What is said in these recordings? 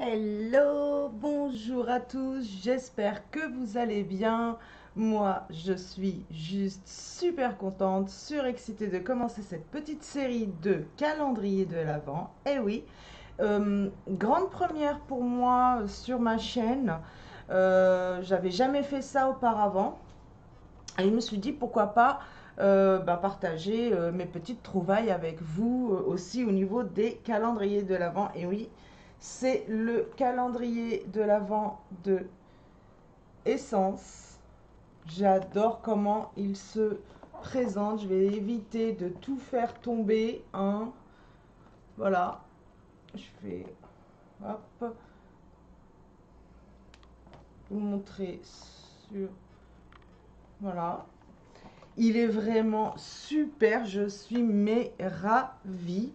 Hello, bonjour à tous, j'espère que vous allez bien. Moi, je suis juste super contente, surexcitée de commencer cette petite série de calendrier de l'Avent. Eh oui, grande première pour moi sur ma chaîne. J'avais jamais fait ça auparavant. Et je me suis dit pourquoi pas partager mes petites trouvailles avec vous aussi au niveau des calendriers de l'Avent. Et oui, c'est le calendrier de l'Avent de Essence. J'adore comment il se présente. Je vais éviter de tout faire tomber, hein. Voilà, je vais hop, vous montrer sur... Voilà. Il est vraiment super, je suis ravie.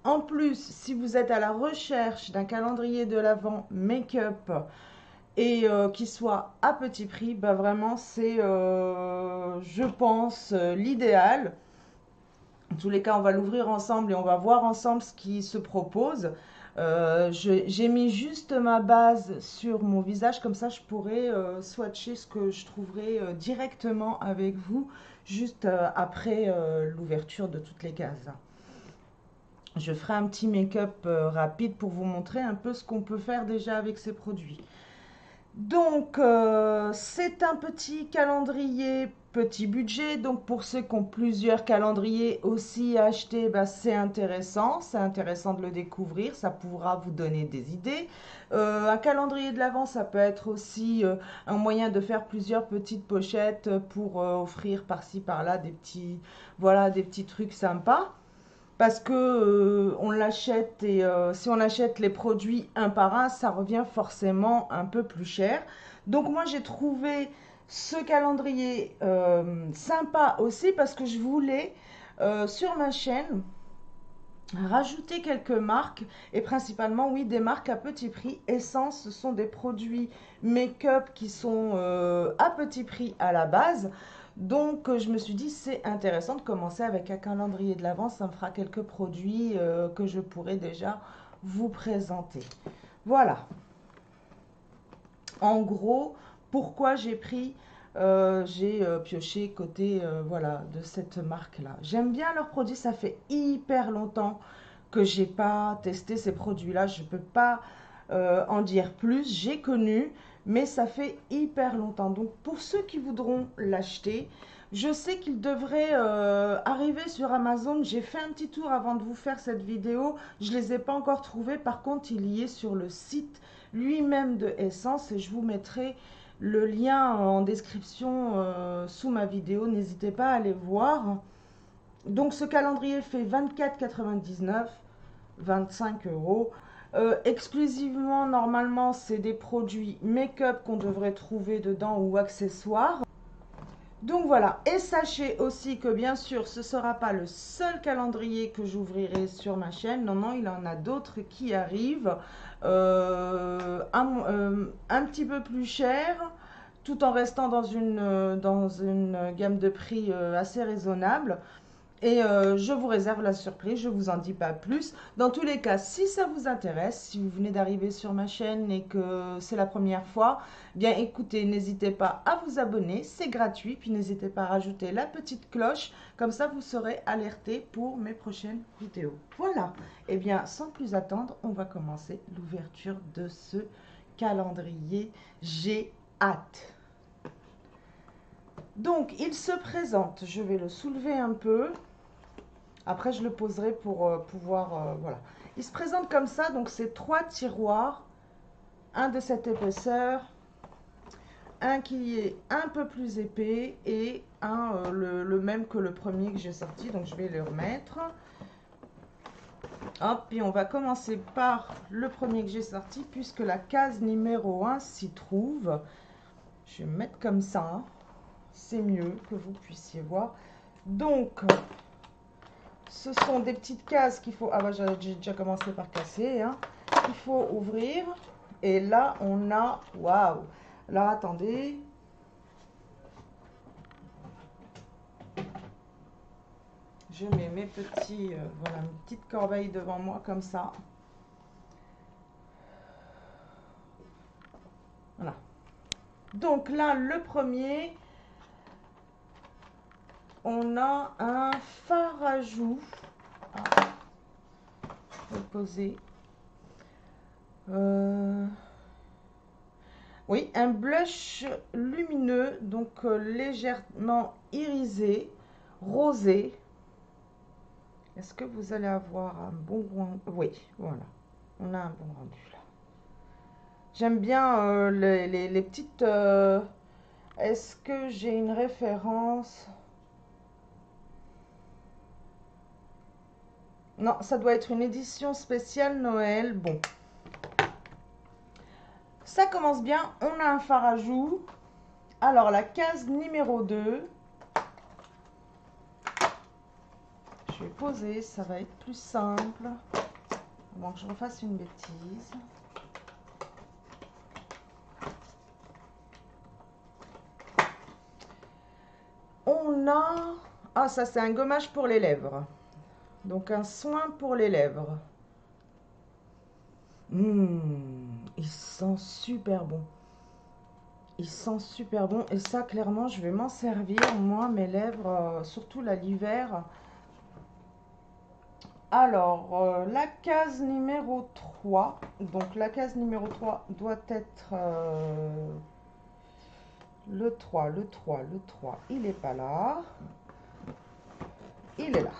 En plus, si vous êtes à la recherche d'un calendrier de l'Avent make-up et qui soit à petit prix, bah vraiment c'est, je pense, l'idéal. En tous les cas, on va l'ouvrir ensemble et on va voir ensemble ce qui se propose. J'ai mis juste ma base sur mon visage, comme ça je pourrais swatcher ce que je trouverai directement avec vous, juste après l'ouverture de toutes les cases. Je ferai un petit make-up rapide pour vous montrer un peu ce qu'on peut faire déjà avec ces produits. Donc, c'est un petit calendrier, petit budget. Donc, pour ceux qui ont plusieurs calendriers aussi à acheter, bah, c'est intéressant. C'est intéressant de le découvrir. Ça pourra vous donner des idées. Un calendrier de l'Avent, ça peut être aussi un moyen de faire plusieurs petites pochettes pour offrir par-ci, par-là des petits, voilà, des petits trucs sympas parce que on l'achète et si on achète les produits un par un, ça revient forcément un peu plus cher. Donc moi j'ai trouvé ce calendrier sympa aussi parce que je voulais sur ma chaîne rajouter quelques marques et principalement oui des marques à petit prix. Essence, ce sont des produits make-up qui sont à petit prix à la base. Donc je me suis dit c'est intéressant de commencer avec un calendrier de l'Avent, ça me fera quelques produits que je pourrais déjà vous présenter. Voilà, en gros, pourquoi j'ai pioché côté voilà, de cette marque-là. J'aime bien leurs produits, ça fait hyper longtemps que j'ai pas testé ces produits-là. Je ne peux pas en dire plus. J'ai connu, mais ça fait hyper longtemps. Donc pour ceux qui voudront l'acheter, je sais qu'il devrait arriver sur Amazon. J'ai fait un petit tour avant de vous faire cette vidéo. Je ne les ai pas encore trouvés. Par contre, il y est sur le site lui-même de Essence et je vous mettrai le lien en description sous ma vidéo. N'hésitez pas à aller voir. Donc ce calendrier fait 24,99 €, 25 euros. Exclusivement, normalement, c'est des produits make-up qu'on devrait trouver dedans ou accessoires. Donc voilà, et sachez aussi que bien sûr, ce ne sera pas le seul calendrier que j'ouvrirai sur ma chaîne. Non, non, il y en a d'autres qui arrivent un petit peu plus cher, tout en restant dans une gamme de prix assez raisonnable. Et je vous réserve la surprise, je ne vous en dis pas plus. Dans tous les cas, si ça vous intéresse, si vous venez d'arriver sur ma chaîne et que c'est la première fois, bien écoutez, n'hésitez pas à vous abonner, c'est gratuit. Puis n'hésitez pas à rajouter la petite cloche, comme ça vous serez alerté pour mes prochaines vidéos. Voilà, et bien sans plus attendre, on va commencer l'ouverture de ce calendrier. J'ai hâte. Donc il se présente, je vais le soulever un peu. Après, je le poserai pour pouvoir... voilà. Il se présente comme ça, donc c'est 3 tiroirs. Un de cette épaisseur, un qui est un peu plus épais et un le même que le premier que j'ai sorti. Donc je vais le remettre. Hop, et on va commencer par le premier que j'ai sorti puisque la case numéro 1 s'y trouve. Je vais me mettre comme ça. C'est mieux que vous puissiez voir. Donc, ce sont des petites cases qu'il faut... Ah bah j'ai déjà commencé par casser. Hein. Il faut ouvrir. Et là, on a... Waouh! Alors, attendez. Je mets mes petits... voilà, une petite corbeille devant moi, comme ça. Voilà. Donc là, le premier, on a un fard à joues. Ah, je vais le poser. Oui, un blush lumineux, donc légèrement irisé, rosé. Est-ce que vous allez avoir un bon rendu? Oui, voilà. On a un bon rendu là. J'aime bien les petites... Est-ce que j'ai une référence? Non, ça doit être une édition spéciale Noël. Bon. Ça commence bien. On a un fard à joues. Alors, la case numéro 2. Je vais poser, ça va être plus simple. Avant que je refasse une bêtise. On a... Ah, ça c'est un gommage pour les lèvres. Donc un soin pour les lèvres. Il sent super bon. Il sent super bon. Et ça, clairement, je vais m'en servir. Moi, mes lèvres, surtout l'hiver. Alors, la case numéro 3. Donc, la case numéro 3 doit être le 3, le 3, le 3. Il n'est pas là. Il est là.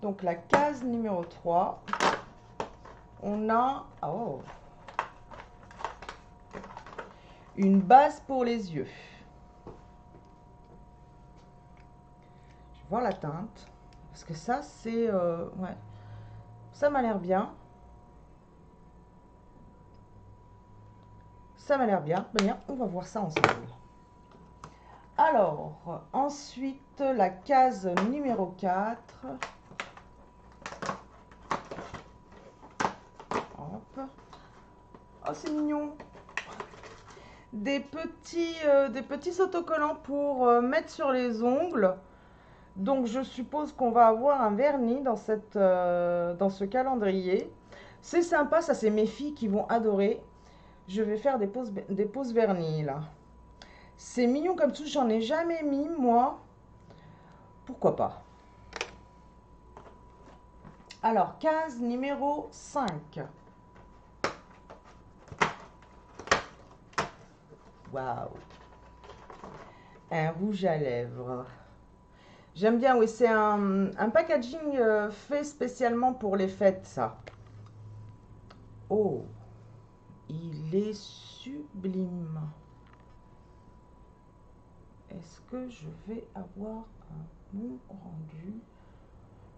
Donc, la case numéro 3. On a... Oh, une base pour les yeux. Je vais voir la teinte. Parce que ça, c'est... ouais. Ça m'a l'air bien. Ça m'a l'air bien. Bien, on va voir ça ensemble. Alors, ensuite, la case numéro 4. Hop. Oh, c'est mignon. Des petits autocollants pour mettre sur les ongles. Donc, je suppose qu'on va avoir un vernis dans ce calendrier. C'est sympa, ça, c'est mes filles qui vont adorer. Je vais faire des poses vernis, là. C'est mignon comme tout, j'en ai jamais mis, moi. Pourquoi pas? Alors, case numéro 5. Waouh! Un rouge à lèvres. J'aime bien, oui, c'est un packaging fait spécialement pour les fêtes, ça. Oh, il est sublime. Est-ce que je vais avoir un bon rendu?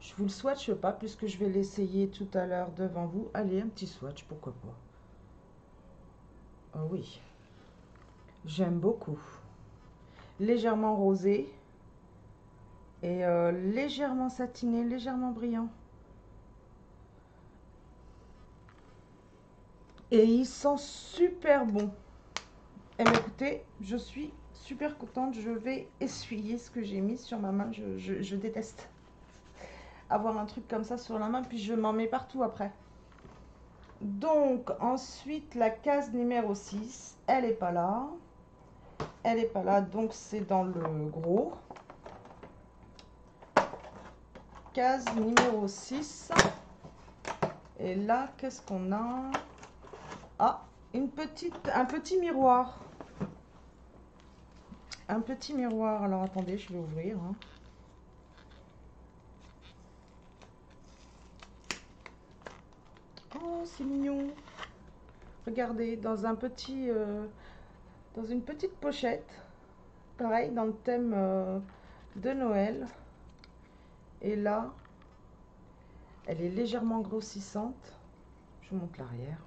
Je vous le swatche pas puisque je vais l'essayer tout à l'heure devant vous. Allez, un petit swatch, pourquoi pas. Oh oui, j'aime beaucoup. Légèrement rosé et légèrement satiné, légèrement brillant. Et il sent super bon. Et bien écoutez, je suis super contente. Je vais essuyer ce que j'ai mis sur ma main. Je déteste avoir un truc comme ça sur la main, puis je m'en mets partout après. Donc ensuite, la case numéro 6, elle n'est pas là. Elle n'est pas là, donc c'est dans le gros. Case numéro 6. Et là, qu'est-ce qu'on a? Ah, un petit miroir. Un petit miroir. Alors attendez, je vais ouvrir. Hein. Oh, c'est mignon. Regardez, dans une petite pochette. Pareil, dans le thème de Noël. Et là, elle est légèrement grossissante. Je vous montre l'arrière.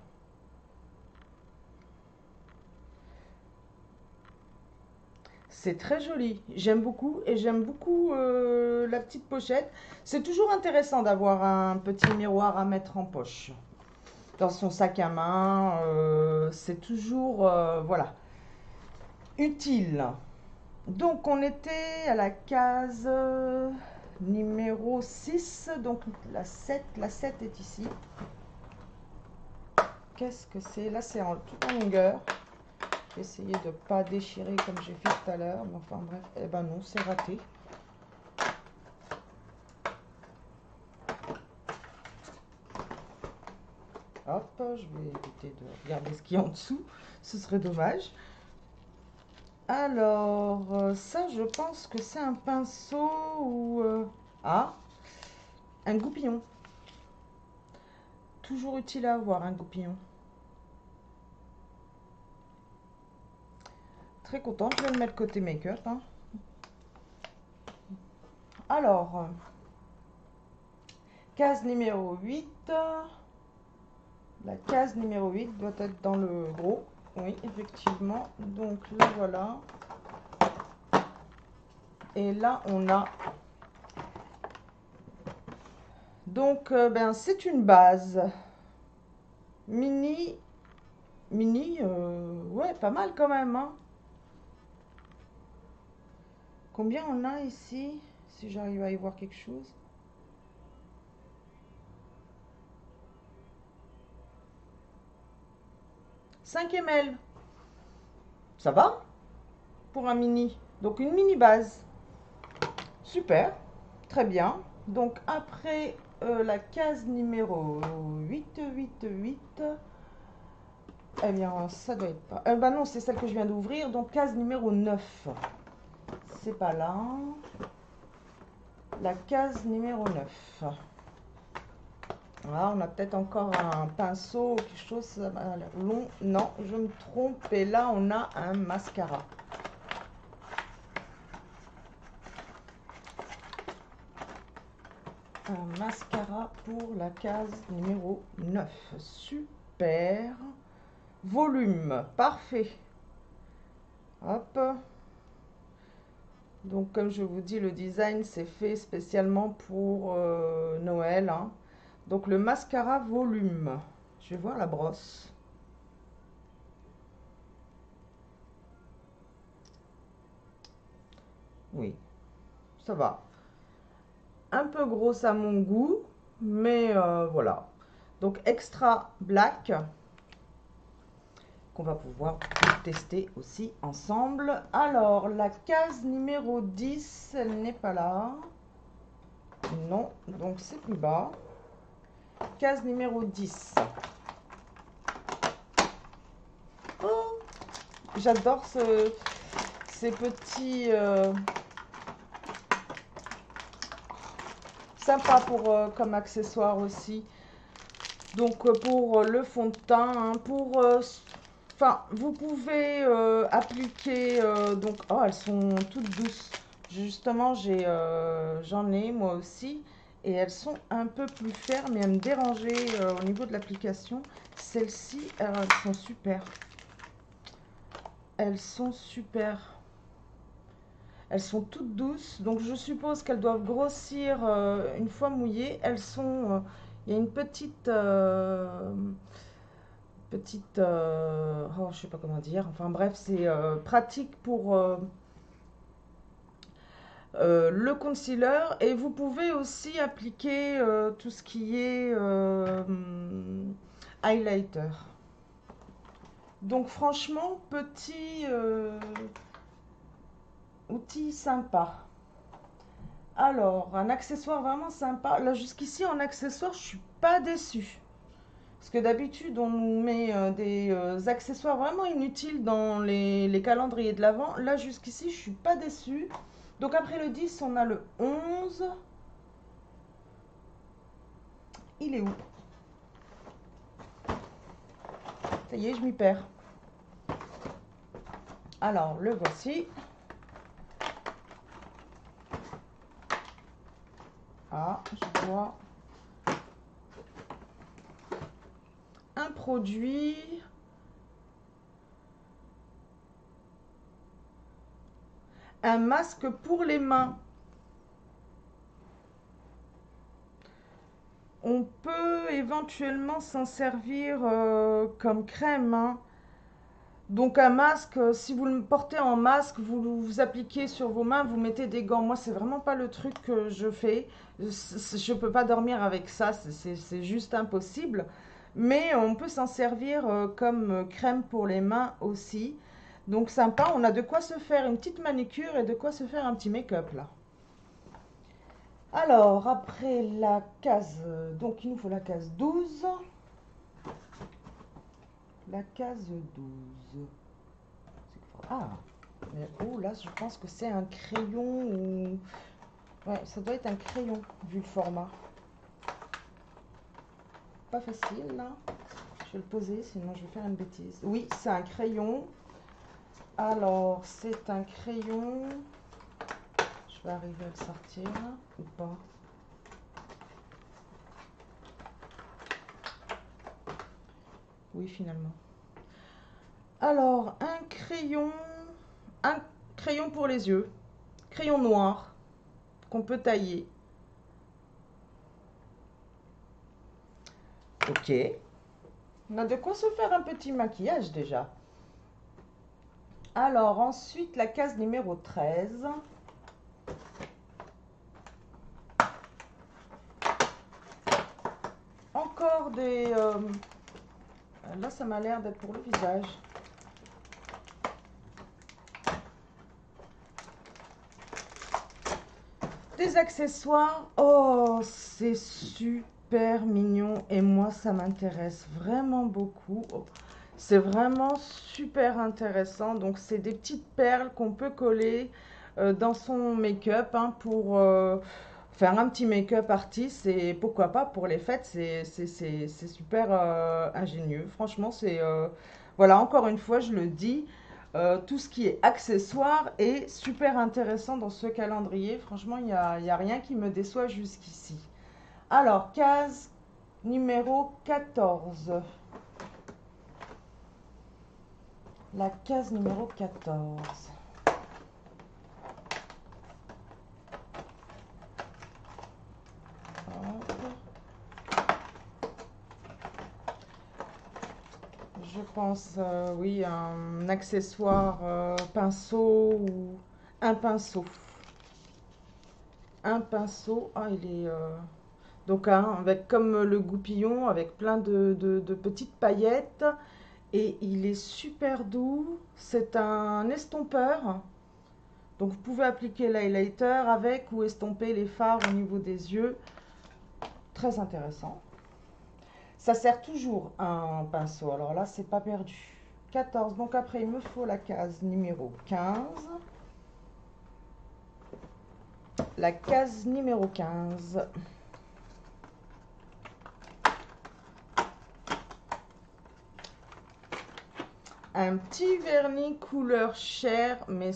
C'est très joli. J'aime beaucoup et j'aime beaucoup la petite pochette. C'est toujours intéressant d'avoir un petit miroir à mettre en poche. Dans son sac à main, c'est toujours, voilà, utile. Donc, on était à la case numéro 6, donc la 7 est ici. Qu'est-ce que c'est? Là, c'est tout en longueur. vais essayer de ne pas déchirer comme j'ai fait tout à l'heure. Mais enfin bref, eh ben non, c'est raté. Hop, je vais éviter de regarder ce qu'il y a en dessous. Ce serait dommage. Alors, ça, je pense que c'est un pinceau ou... Ah, un goupillon. Toujours utile à avoir, un goupillon. Très contente, je vais le mettre côté make-up. Hein. Alors, case numéro 8. La case numéro 8 doit être dans le gros. Oui, effectivement. Donc là, voilà. Et là, on a... Donc, ben, c'est une base. Mini. Ouais, pas mal quand même. Hein. Combien on a ici? Si j'arrive à y voir quelque chose. 5 ml. Ça va pour un mini. Donc une mini base. Super. Très bien. Donc après la case numéro 8. Eh bien ça doit être pas... bah non, c'est celle que je viens d'ouvrir. Donc case numéro 9. C'est pas là. La case numéro 9. Voilà, on a peut-être encore un pinceau ou quelque chose, ça a l'air long. Non, je me trompe. Et là, on a un mascara. Un mascara pour la case numéro 9. Super. Volume, parfait. Hop. Donc, comme je vous dis, le design, c'est fait spécialement pour Noël. Hein. Donc, le mascara volume. Je vais voir la brosse. Oui, ça va. Un peu grosse à mon goût, mais voilà. Donc, extra black. Qu'on va pouvoir tester aussi ensemble. Alors, la case numéro 10, elle n'est pas là. Non, donc c'est plus bas. Case numéro 10. Oh, j'adore ces petits... sympa pour, comme accessoire aussi. Donc, pour le fond de teint, hein, pour... Enfin, vous pouvez appliquer, donc, oh, elles sont toutes douces. Justement, j'en ai moi aussi. Et elles sont un peu plus fermes et elles me dérangeaient au niveau de l'application. Celles-ci, elles sont super. Elles sont super. Elles sont toutes douces. Donc, je suppose qu'elles doivent grossir une fois mouillées. Elles sont... il y a une petite... oh, je sais pas comment dire, enfin bref, c'est pratique pour le concealer, et vous pouvez aussi appliquer tout ce qui est highlighter. Donc franchement, petit outil sympa. Alors, un accessoire vraiment sympa. Là, jusqu'ici, en accessoire, je suis pas déçue. Parce que d'habitude, on nous met des accessoires vraiment inutiles dans les calendriers de l'Avent. Là, jusqu'ici, je suis pas déçue. Donc après le 10, on a le 11. Il est où? Ça y est, je m'y perds. Alors, le voici. Ah, je vois un produit. Un masque pour les mains. On peut éventuellement s'en servir comme crème. Hein. Donc un masque, si vous le portez en masque, vous appliquez sur vos mains, vous mettez des gants. Moi, c'est vraiment pas le truc que je fais. Je peux pas dormir avec ça, c'est juste impossible. Mais on peut s'en servir comme crème pour les mains aussi. Donc sympa, on a de quoi se faire une petite manicure et de quoi se faire un petit make-up là. Alors, après la case, donc il nous faut la case 12. La case 12. Ah, mais oh là, je pense que c'est un crayon ou... Ouais, ça doit être un crayon, vu le format. Pas facile, là. Je vais le poser, sinon je vais faire une bêtise. Oui, c'est un crayon. Alors, c'est un crayon... Je vais arriver à le sortir, ou pas? Oui, finalement. Alors, un crayon pour les yeux. Crayon noir qu'on peut tailler. Ok. On a de quoi se faire un petit maquillage déjà. Alors, ensuite, la case numéro 13. Encore des... là, ça m'a l'air d'être pour le visage. Des accessoires. Oh, c'est super mignon. Et moi, ça m'intéresse vraiment beaucoup. Oh, c'est vraiment super intéressant. Donc, c'est des petites perles qu'on peut coller dans son make-up pour faire un petit make-up artiste. Et pourquoi pas pour les fêtes. C'est super ingénieux. Franchement, c'est... voilà, encore une fois, je le dis. Tout ce qui est accessoire est super intéressant dans ce calendrier. Franchement, il n'y a rien qui me déçoit jusqu'ici. Alors, case numéro 14. La case numéro 14. Hop. Je pense, oui, un accessoire pinceau ou un pinceau. Un pinceau, ah, il est... donc, avec comme le goupillon, avec plein de petites paillettes. Et il est super doux. C'est un estompeur. Donc, vous pouvez appliquer l'highlighter avec ou estomper les fards au niveau des yeux. Très intéressant. Ça sert toujours un pinceau. Alors là, c'est pas perdu. 14. Donc, après, il me faut la case numéro 15. La case numéro 15. Un petit vernis couleur chair, mais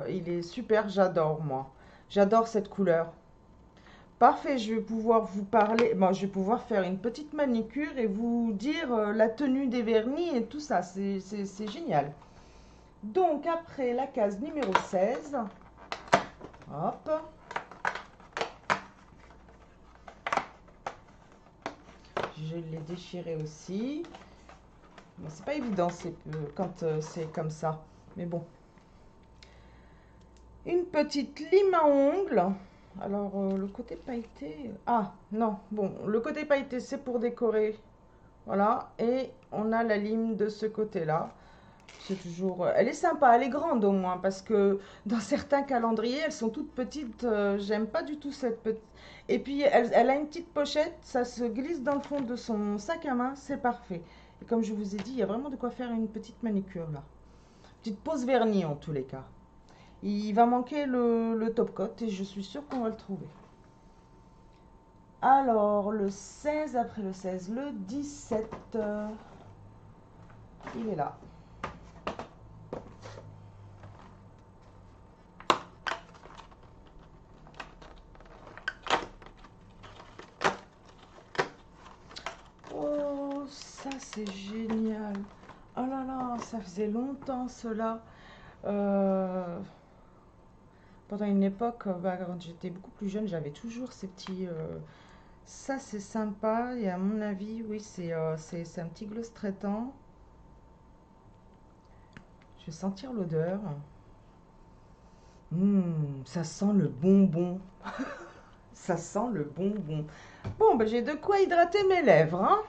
il est super, j'adore moi. J'adore cette couleur. Parfait, je vais pouvoir vous parler, bon, je vais pouvoir faire une petite manicure et vous dire la tenue des vernis et tout ça, c'est génial. Donc après la case numéro 16, hop. Je l'ai déchiré aussi. Bon, c'est pas évident quand c'est comme ça, mais bon. Une petite lime à ongles. Alors, le côté pailleté... Ah, non, bon, le côté pailleté, c'est pour décorer. Voilà, et on a la lime de ce côté-là. C'est toujours... Elle est sympa, elle est grande au moins, parce que dans certains calendriers, elles sont toutes petites. J'aime pas du tout cette petite... Et puis, elle a une petite pochette, ça se glisse dans le fond de son sac à main, c'est parfait. Et comme je vous ai dit, il y a vraiment de quoi faire une petite manicure, là. Petite pose vernis, en tous les cas. Il va manquer le top coat, et je suis sûre qu'on va le trouver. Alors, le 16, après le 16, le 17, il est là. Oh, ça c'est génial. Oh là là, ça faisait longtemps cela. Pendant une époque, quand j'étais beaucoup plus jeune, j'avais toujours ces petits... ça c'est sympa et à mon avis, oui, c'est un petit gloss traitant. Je vais sentir l'odeur. Ça sent le bonbon. Ça sent le bonbon. Bon, ben, j'ai de quoi hydrater mes lèvres, hein.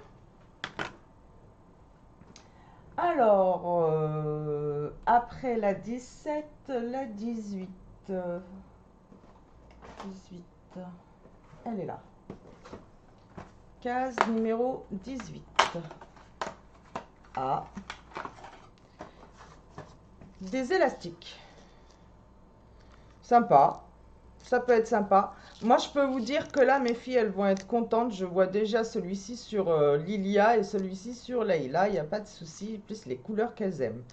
Alors, après la 17, la 18. 18. Elle est là. Case numéro 18. Ah. Des élastiques. Sympa. Ça peut être sympa. Moi, je peux vous dire que là, mes filles, elles vont être contentes. Je vois déjà celui-ci sur Lilia et celui-ci sur Layla. Il n'y a pas de souci. Plus les couleurs qu'elles aiment.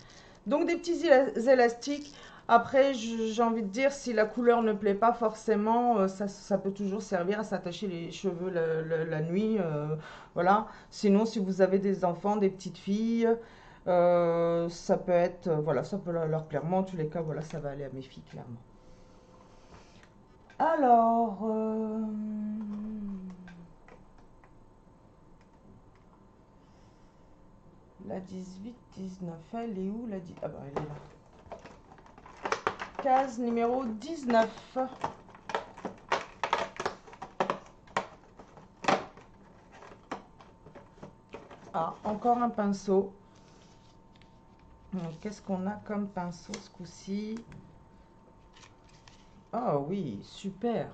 Donc, des petits élastiques. Après, j'ai envie de dire, si la couleur ne plaît pas forcément, ça peut toujours servir à s'attacher les cheveux la nuit. Voilà. Sinon, si vous avez des enfants, des petites filles, ça peut être, voilà, ça peut leur plaire. Moi, en tous les cas, voilà, ça va aller à mes filles, clairement. Alors, la 18, 19, elle est où la 10? Ah bah elle est là. Case numéro 19. Ah, encore un pinceau. Qu'est-ce qu'on a comme pinceau ce coup-ci? Ah oui, super.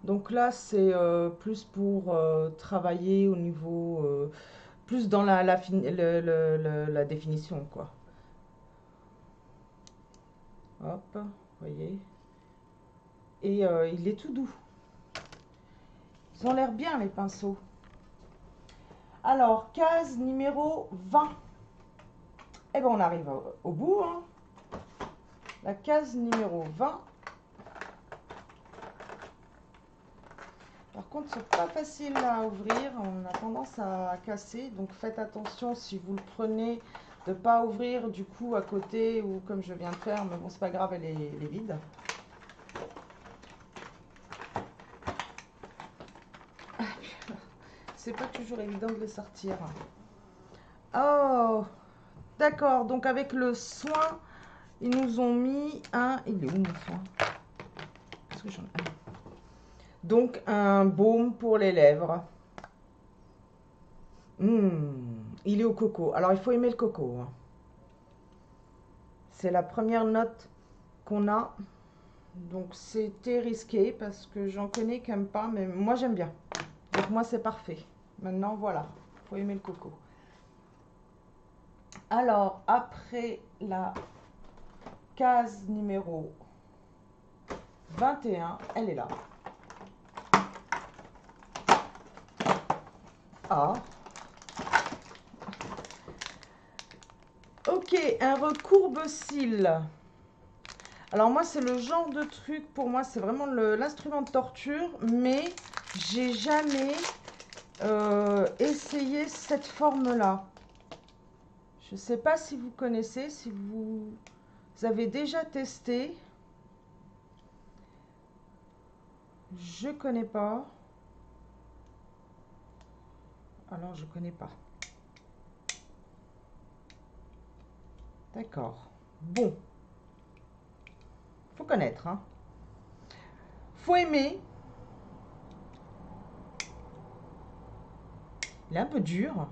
Donc là, c'est plus pour travailler au niveau... plus dans la définition, quoi. Hop, voyez. Et il est tout doux. Ils ont l'air bien, les pinceaux. Alors, case numéro 20. Eh bien, on arrive au bout. Hein. La case numéro 20. Par contre, c'est pas facile à ouvrir. On a tendance à casser. Donc, faites attention si vous le prenez de ne pas ouvrir du coup à côté ou comme je viens de faire. Mais bon, c'est pas grave, elle est vide. C'est pas toujours évident de les sortir. Oh, d'accord. Donc, avec le soin, ils nous ont mis un... Il est où mon soin? Est-ce que j'en ai... Donc, un baume pour les lèvres. Il est au coco. Alors, il faut aimer le coco. Hein. C'est la première note qu'on a. Donc, c'était risqué parce que j'en connais qui n'aiment pas. Mais moi, j'aime bien. Donc, moi, c'est parfait. Maintenant, voilà. Il faut aimer le coco. Alors, après la case numéro 21, elle est là. Ah. Ok, un recourbe-cils. Alors moi, c'est le genre de truc, pour moi, c'est vraiment l'instrument de torture, mais j'ai jamais essayé cette forme-là. Je ne sais pas si vous connaissez, si vous avez déjà testé. Je connais pas. Alors, je connais pas. D'accord. Bon. Faut connaître, hein. Faut aimer. Il est un peu dur.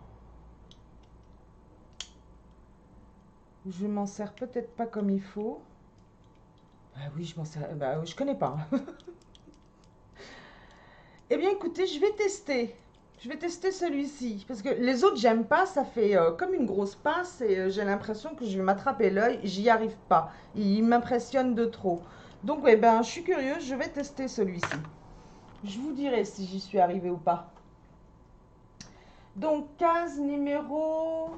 Je m'en sers peut-être pas comme il faut. Ah oui, je m'en sers. Bah, je connais pas. Eh bien, écoutez, je vais tester. Je vais tester celui-ci. Parce que les autres, j'aime pas. Ça fait comme une grosse pince et j'ai l'impression que je vais m'attraper l'œil. J'y arrive pas. Il m'impressionne de trop. Donc, eh ben, je suis curieuse. Je vais tester celui-ci. Je vous dirai si j'y suis arrivée ou pas. Donc, case numéro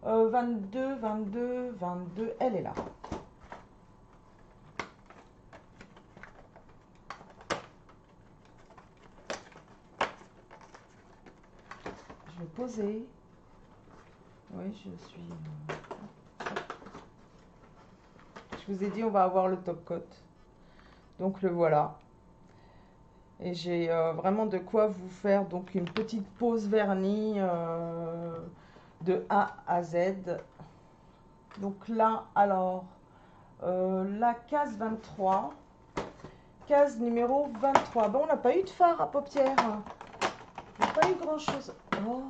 22, 22, 22. Elle est là. Je vais poser. Oui, je suis... Je vous ai dit, on va avoir le top coat. Donc, le voilà. Et j'ai vraiment de quoi vous faire donc une petite pose vernis de A à Z. Donc là, alors, la case 23. Case numéro 23. Bon, on n'a pas eu de fard à paupières. On n'a pas eu grand-chose. Oh.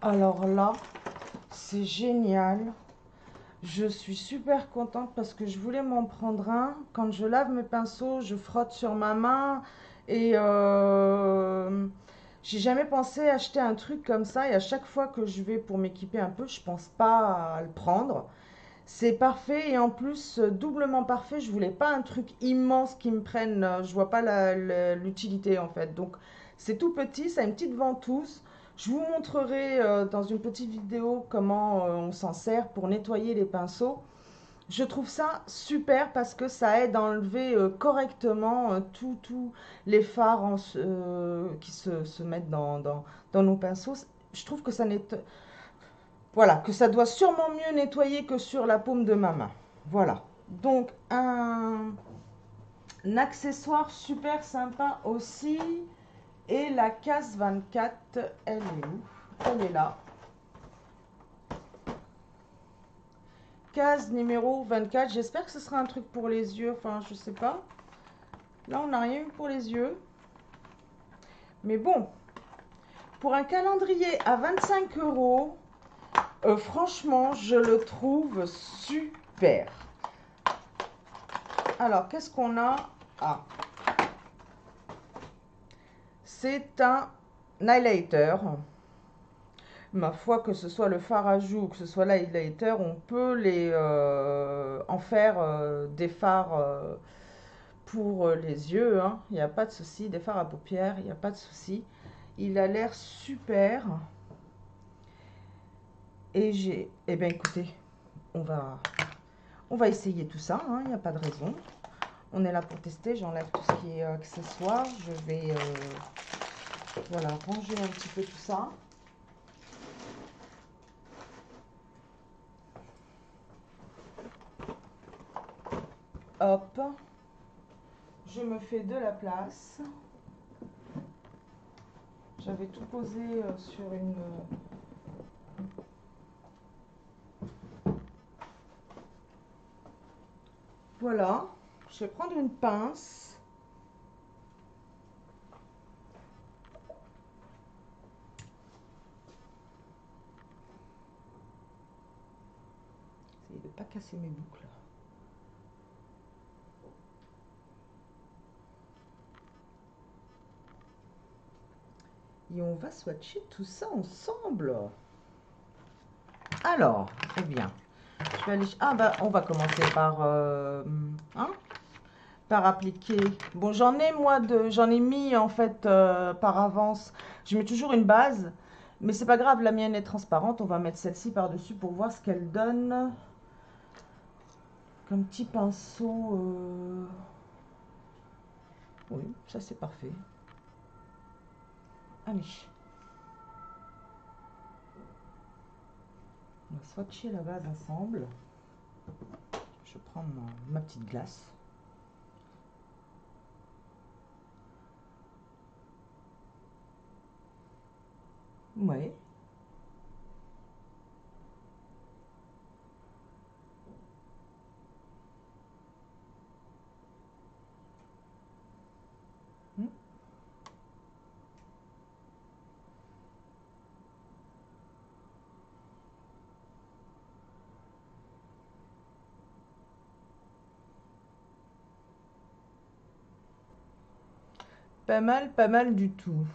Alors là, c'est génial. Je suis super contente parce que je voulais m'en prendre un. Quand je lave mes pinceaux, je frotte sur ma main et j'ai jamais pensé acheter un truc comme ça. Et à chaque fois que je vais pour m'équiper un peu, je pense pas à le prendre. C'est parfait et en plus doublement parfait. Je voulais pas un truc immense qui me prenne. Je vois pas l'utilité en fait. Donc c'est tout petit, ça a une petite ventouse. Je vous montrerai dans une petite vidéo comment on s'en sert pour nettoyer les pinceaux. Je trouve ça super parce que ça aide à enlever correctement tous les fards qui se mettent dans nos pinceaux. Je trouve que ça n'est voilà, que ça doit sûrement mieux nettoyer que sur la paume de ma main. Voilà. Donc, un accessoire super sympa aussi. Et la case 24, elle est où? Elle est là. Case numéro 24. J'espère que ce sera un truc pour les yeux. Enfin, je sais pas. Là, on n'a rien eu pour les yeux. Mais bon, pour un calendrier à 25 euros, franchement, je le trouve super. Alors, qu'est-ce qu'on a? Ah, c'est un highlighter. Ma foi, que ce soit le fard à joues ou que ce soit l'highlighter, on peut en faire des fards pour les yeux. Hein. Il n'y a pas de souci. Des fards à paupières, il n'y a pas de souci. Il a l'air super. Et eh bien écoutez, on va essayer tout ça. Il n'y a pas de raison. On est là pour tester. J'enlève tout ce qui est accessoire. Je vais voilà, ranger un petit peu tout ça. Hop, je me fais de la place. J'avais tout posé sur une... Voilà, je vais prendre une pince. Essayez de ne pas casser mes boucles. Et on va swatcher tout ça ensemble. Alors, eh bien, je vais aller... Ah bah, on va commencer par... par appliquer. Bon, j'en ai mis en fait par avance. Je mets toujours une base, mais c'est pas grave, la mienne est transparente. On va mettre celle-ci par-dessus pour voir ce qu'elle donne. Comme petit pinceau. Oui, ça c'est parfait. Allez. On va swatcher la base ensemble. Je prends ma petite glace. Ouais. Hmm. Pas mal du tout.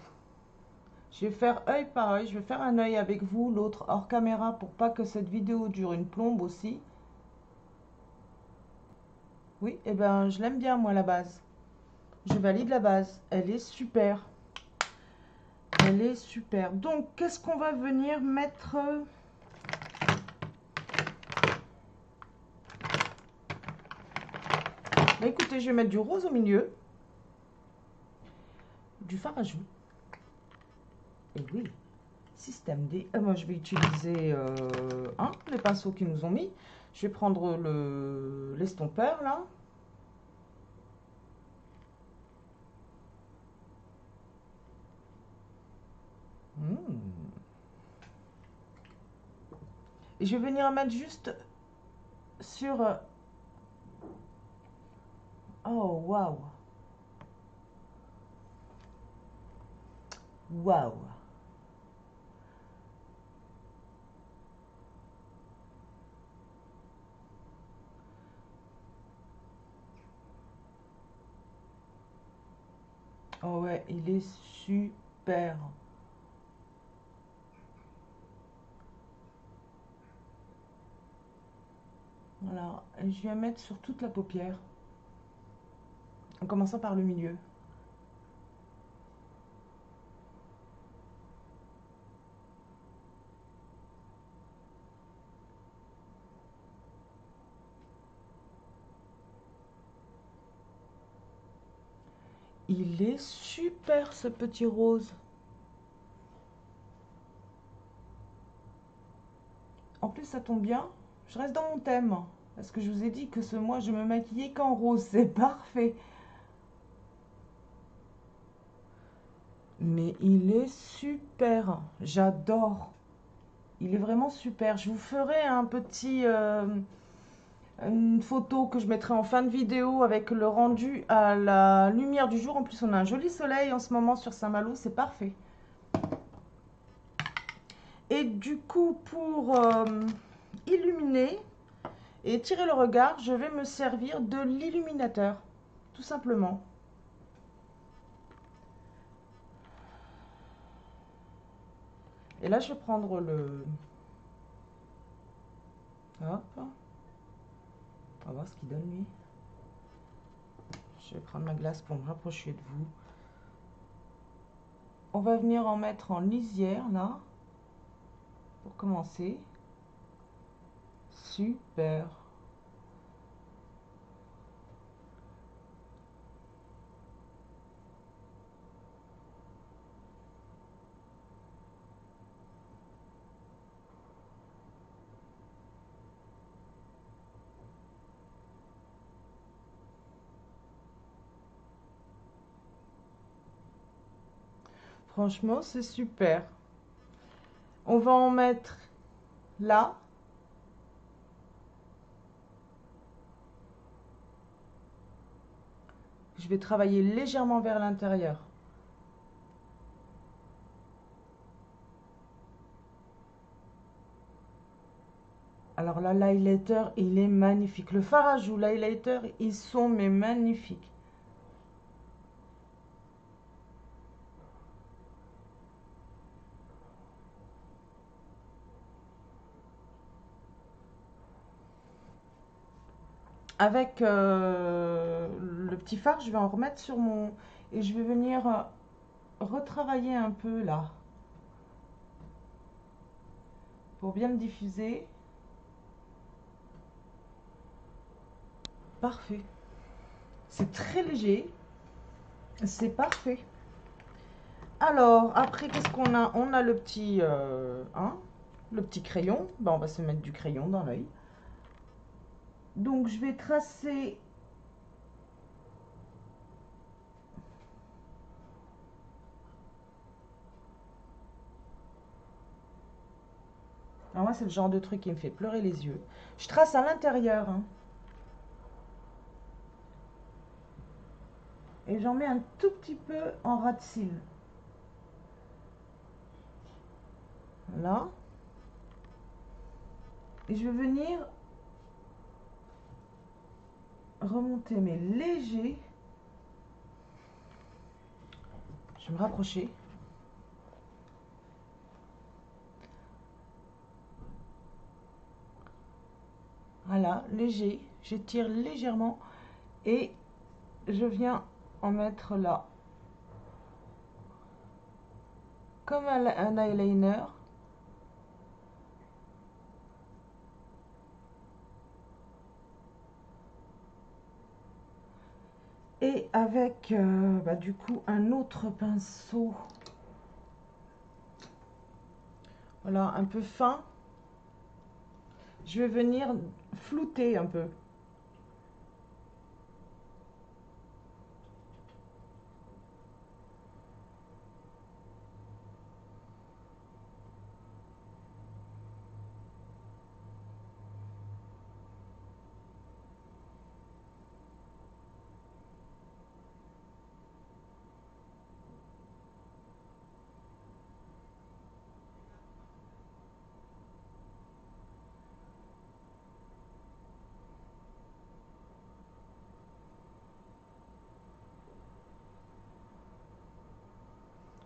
Je vais faire œil par œil. Je vais faire un œil avec vous, l'autre hors caméra pour pas que cette vidéo dure une plombe aussi. Oui, et ben je l'aime bien moi la base. Je valide la base. Elle est super. Elle est super. Donc, qu'est-ce qu'on va venir mettre? Bah, écoutez, je vais mettre du rose au milieu. Du fard à joues. Et oui, système D. Moi, je vais utiliser les pinceaux qu'ils nous ont mis. Je vais prendre l'estompeur, là. Et je vais venir mettre juste sur... Oh, waouh! Waouh! Oh ouais, il est super. Voilà, et je viens mettre sur toute la paupière, en commençant par le milieu. Il est super ce petit rose. En plus, ça tombe bien, je reste dans mon thème. Parce que je vous ai dit que ce mois, je me maquillais qu'en rose, c'est parfait. Mais il est super, j'adore. Il est vraiment super. Je vous ferai un petit, une photo que je mettrai en fin de vidéo avec le rendu à la lumière du jour. En plus, on a un joli soleil en ce moment sur Saint-Malo, c'est parfait. Et du coup, pour illuminer et tirer le regard, je vais me servir de l'illuminateur, tout simplement. Et là, je vais prendre le... Hop. On va voir ce qu'il donne, lui. Je vais prendre ma glace pour me rapprocher de vous. On va venir en mettre en lisière, là, pour commencer. Super. Franchement, c'est super. On va en mettre là. Je vais travailler légèrement vers l'intérieur. Alors là, l'highlighter, il est magnifique. Le fard à joues, l'highlighter, ils sont mais magnifiques. Avec le petit fard, je vais en remettre sur mon... Et je vais venir retravailler un peu là. Pour bien le diffuser. Parfait. C'est très léger. C'est parfait. Alors, après, qu'est-ce qu'on a? On a le petit, le petit crayon. Ben, on va se mettre du crayon dans l'œil. Donc, je vais tracer... Alors moi, c'est le genre de truc qui me fait pleurer les yeux. Je trace à l'intérieur. Hein. Et j'en mets un tout petit peu en ras de cils. Voilà. Et je vais venir remonter mes légers. Je vais me rapprocher. Voilà, léger. J'étire légèrement. Et je viens en mettre là. Comme un eyeliner. Et avec du coup un autre pinceau, voilà, un peu fin, je vais venir flouter un peu.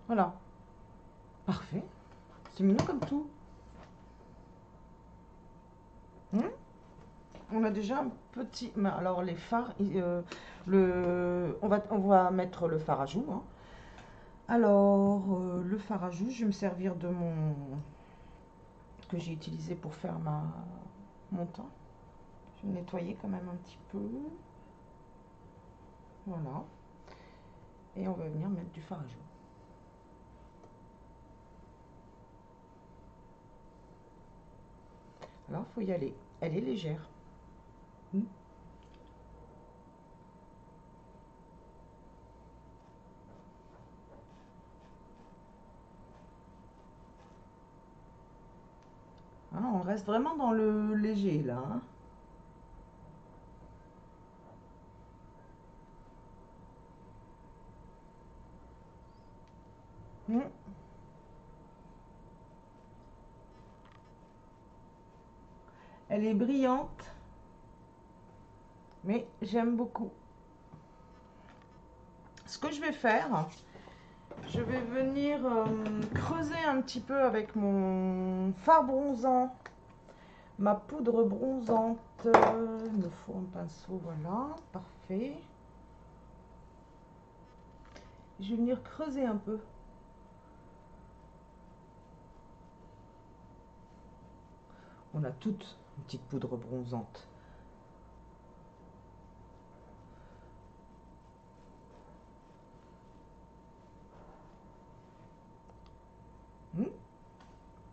Voilà. Parfait. C'est mignon comme tout. On a déjà un petit... Alors les fards, on va mettre le fard à joues, hein. Alors le fard à joues, je vais me servir de mon... que j'ai utilisé pour faire mon teint. Je vais nettoyer quand même un petit peu. Voilà. Et on va venir mettre du fard à joues. Alors, il faut y aller. Elle est légère. Ah, on reste vraiment dans le léger, là, hein. Elle est brillante, mais j'aime beaucoup. Ce que je vais faire, je vais venir creuser un petit peu avec mon fard bronzant, ma poudre bronzante. Il me faut un pinceau, voilà, parfait. Je vais venir creuser un peu. On a toutes une petite poudre bronzante.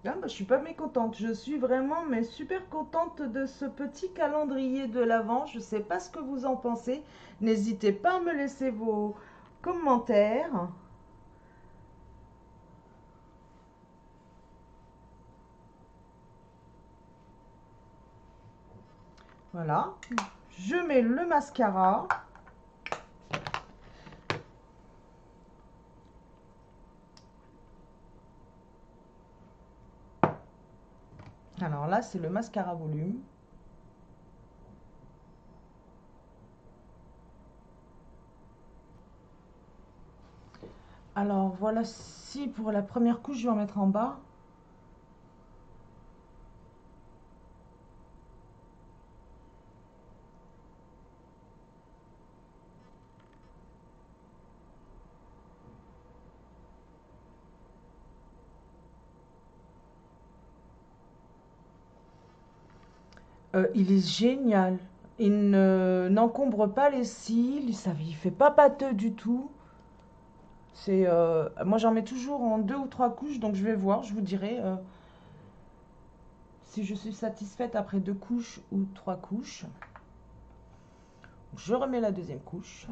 Ah bah, je suis pas mécontente, je suis vraiment mais super contente de ce petit calendrier de l'Avent. Je sais pas ce que vous en pensez. N'hésitez pas à me laisser vos commentaires. Voilà, je mets le mascara. Alors là, c'est le mascara volume. Alors voilà, si pour la première couche, je vais en mettre en bas. Il est génial. Il n'encombre pas les cils, il fait pas pâteux du tout. Moi j'en mets toujours en 2 ou 3 couches, donc je vais voir, je vous dirai si je suis satisfaite après 2 couches ou 3 couches. Je remets la deuxième couche.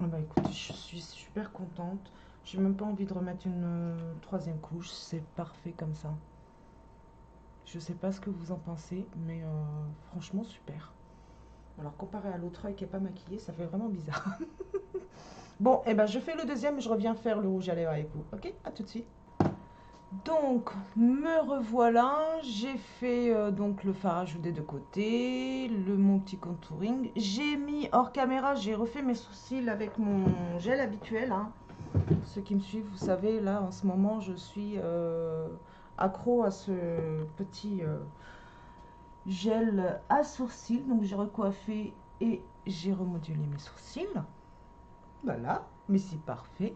Ah bah écoute, je suis super contente. J'ai même pas envie de remettre une troisième couche, c'est parfait comme ça. Je sais pas ce que vous en pensez, mais franchement super. Alors comparé à l'autre œil qui est pas maquillé, ça fait vraiment bizarre. Bon, et ben je fais le deuxième et je reviens faire le rouge à lèvres avec vous. Ok, à tout de suite. Donc, me revoilà. J'ai fait donc le fard à joues des deux côtés, mon petit contouring. J'ai mis hors caméra, j'ai refait mes sourcils avec mon gel habituel, hein. Ceux qui me suivent, vous savez, là en ce moment, je suis accro à ce petit gel à sourcils. Donc, j'ai recoiffé et j'ai remodulé mes sourcils. Voilà, mais c'est parfait.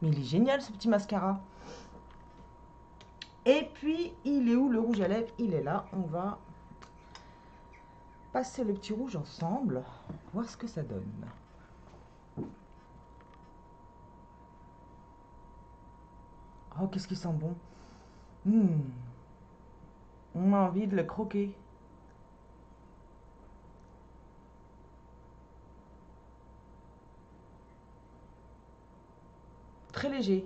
Mais il est génial ce petit mascara. Et puis, il est où le rouge à lèvres? Il est là. On va passer le petit rouge ensemble, voir ce que ça donne. Oh, qu'est-ce qui sent bon. On a envie de le croquer. léger.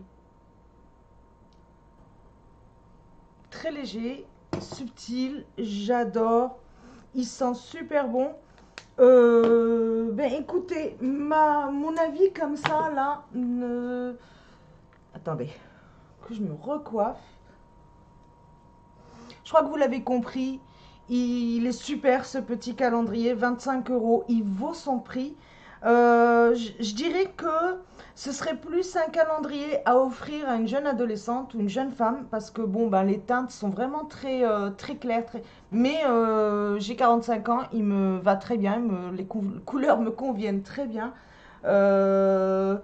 Très léger, subtil, j'adore. Il sent super bon. Ben écoutez, mon avis comme ça, là, attendez, que je me recoiffe. Je crois que vous l'avez compris, il est super ce petit calendrier, 25 €, il vaut son prix. Je dirais que ce serait plus un calendrier à offrir à une jeune adolescente ou une jeune femme parce que bon, ben, les teintes sont vraiment très claires. Mais j'ai 45 ans, il me va très bien, les couleurs me conviennent très bien. Euh,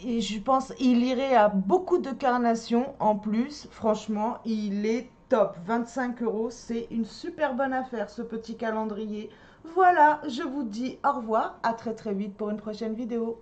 et je pense il irait à beaucoup de carnations en plus. Franchement, il est top. 25 €, c'est une super bonne affaire ce petit calendrier. Voilà, je vous dis au revoir, à très très vite pour une prochaine vidéo.